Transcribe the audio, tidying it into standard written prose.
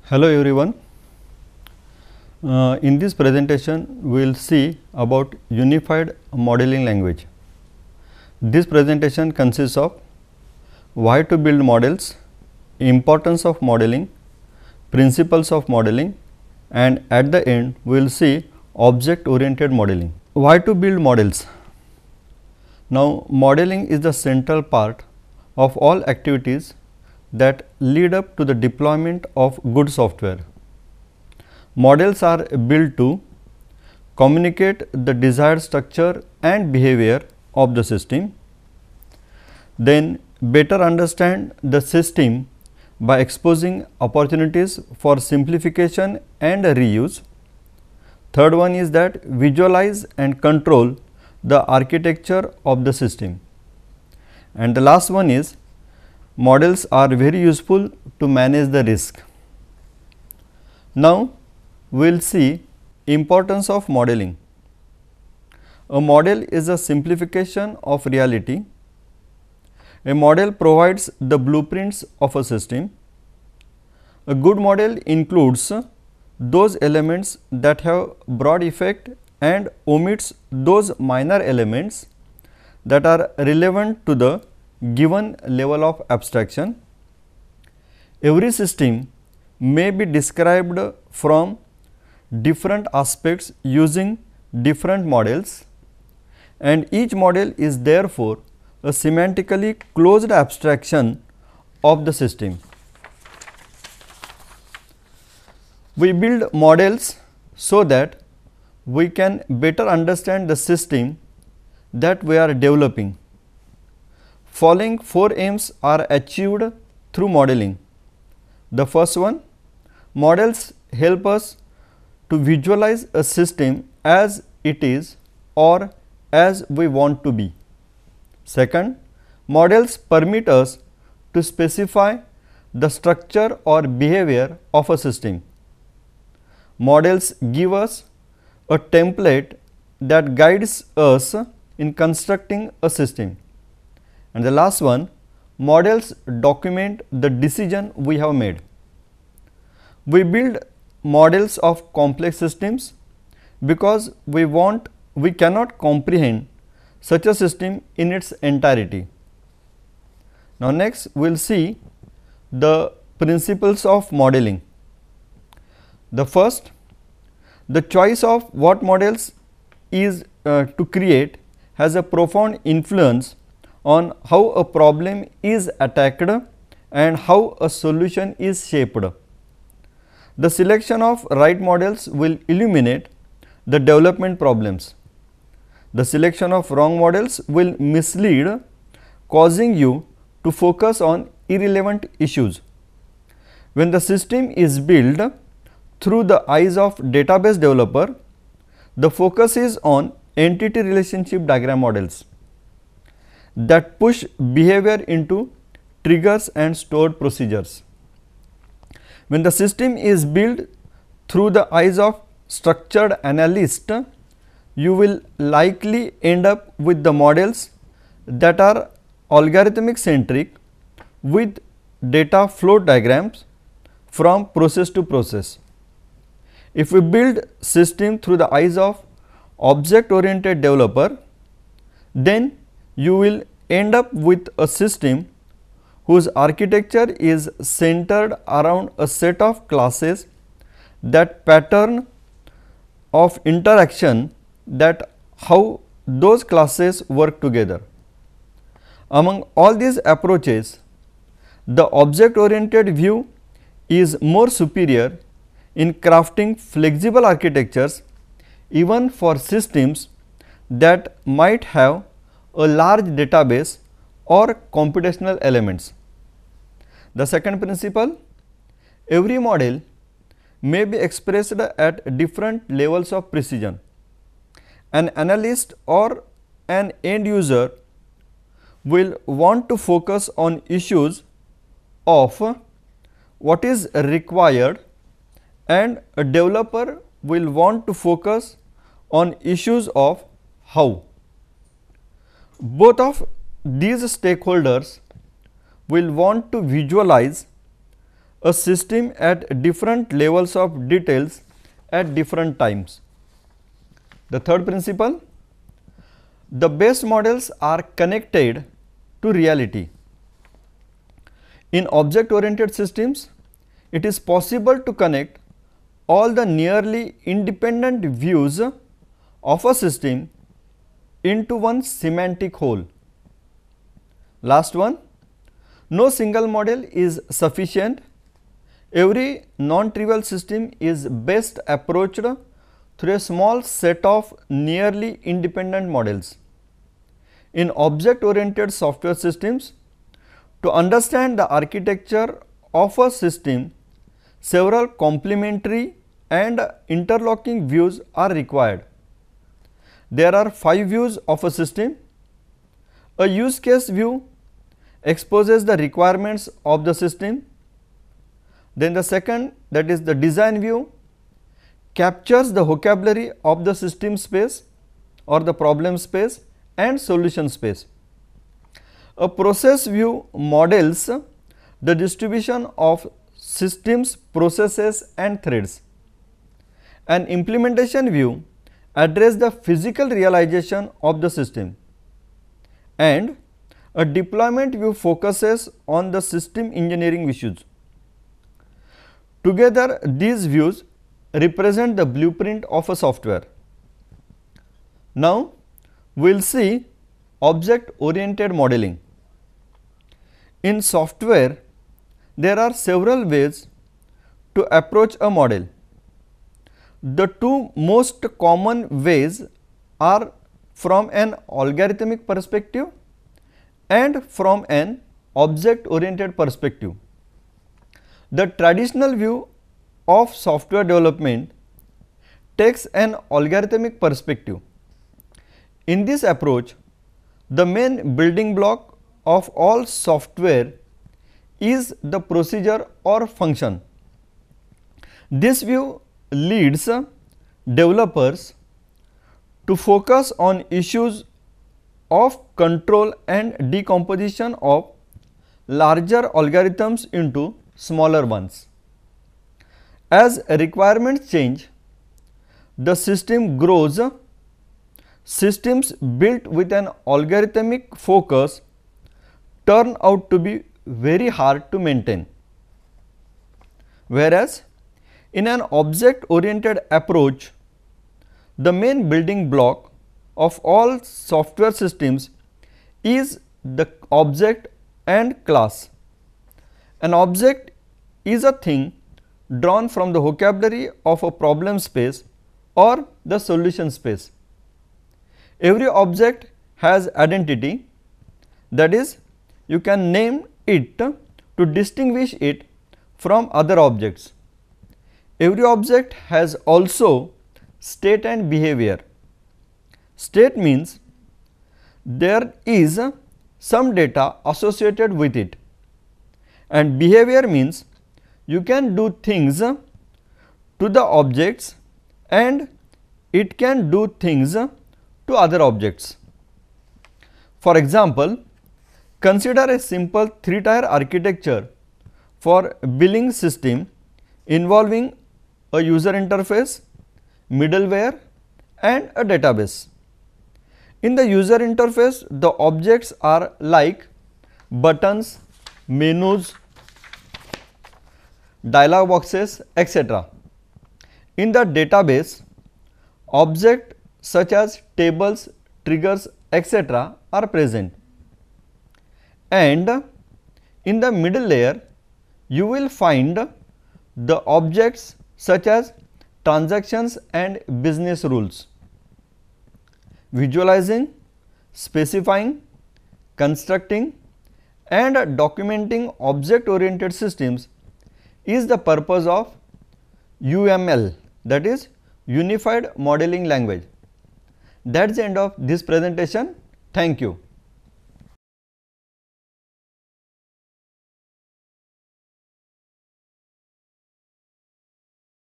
Hello everyone. In this presentation we will see about unified modeling language. This presentation consists of why to build models, importance of modeling, principles of modeling, and at the end we will see object oriented modeling. Why to build models? Now, modeling is the central part of all activities that lead up to the deployment of good software. Models are built to communicate the desired structure and behavior of the system, then better understand the system by exposing opportunities for simplification and reuse. Third one is that visualize and control the architecture of the system, and the last one is models are very useful to manage the risk. Now, we will see importance of modeling. A model is a simplification of reality. A model provides the blueprints of a system. A good model includes those elements that have broad effect and omits those minor elements that are relevant to the given level of abstraction. Every system may be described from different aspects using different models, and each model is therefore a semantically closed abstraction of the system. We build models so that we can better understand the system that we are developing. Following 4 aims are achieved through modeling. The first one, models help us to visualize a system as it is or as we want to be. Second, models permit us to specify the structure or behavior of a system. Models give us a template that guides us in constructing a system. And the last one, models document the decision we have made. We build models of complex systems because we cannot comprehend such a system in its entirety. Now, next we will see the principles of modeling. The first, the choice of what models is to create has a profound influence on how a problem is attacked and how a solution is shaped. The selection of right models will illuminate the development problems. The selection of wrong models will mislead, causing you to focus on irrelevant issues. When the system is built through the eyes of database developer, the focus is on entity relationship diagram models that push behavior into triggers and stored procedures. When the system is built through the eyes of structured analyst, you will likely end up with the models that are algorithmic centric with data flow diagrams from process to process. If we build system through the eyes of object oriented developer, then you will end up with a system whose architecture is centered around a set of classes that pattern of interaction, that how those classes work together. Among all these approaches, the object oriented view is more superior in crafting flexible architectures even for systems that might have a large database or computational elements. The second principle, every model may be expressed at different levels of precision. An analyst or an end user will want to focus on issues of what is required, and a developer will want to focus on issues of how. Both of these stakeholders will want to visualize a system at different levels of details at different times. The third principle, the base models are connected to reality. In object oriented systems, it is possible to connect all the nearly independent views of a system into one semantic whole. Last one, no single model is sufficient. Every non-trivial system is best approached through a small set of nearly independent models. In object oriented software systems, to understand the architecture of a system, several complementary and interlocking views are required. There are 5 views of a system. A use case view exposes the requirements of the system. Then the second, that is the design view, captures the vocabulary of the system space or the problem space and solution space. A process view models the distribution of systems, processes and threads. An implementation view addresses the physical realization of the system, and a deployment view focuses on the system engineering issues. Together, these views represent the blueprint of a software. Now, we will see object oriented modeling. In software, there are several ways to approach a model. The two most common ways are from an algorithmic perspective and from an object oriented perspective. The traditional view of software development takes an algorithmic perspective. In this approach, the main building block of all software is the procedure or function. This view leads developers to focus on issues of control and decomposition of larger algorithms into smaller ones. As requirements change, the system grows. Systems built with an algorithmic focus turn out to be very hard to maintain, whereas in an object oriented approach, the main building block of all software systems is the object and class. An object is a thing drawn from the vocabulary of a problem space or the solution space. Every object has identity, that is, you can name it to distinguish it from other objects. Every object has also state and behavior. State means there is some data associated with it, and behavior means you can do things to the objects and it can do things to other objects. For example, consider a simple 3-tier architecture for billing system involving a user interface, middleware and a database. In the user interface, the objects are like buttons, menus, dialog boxes, etc. In the database, objects such as tables, triggers, etc. are present, and in the middle layer you will find the objects such as transactions and business rules. Visualizing, specifying, constructing and documenting object oriented systems is the purpose of UML, that is Unified Modeling Language. That is the end of this presentation. Thank you.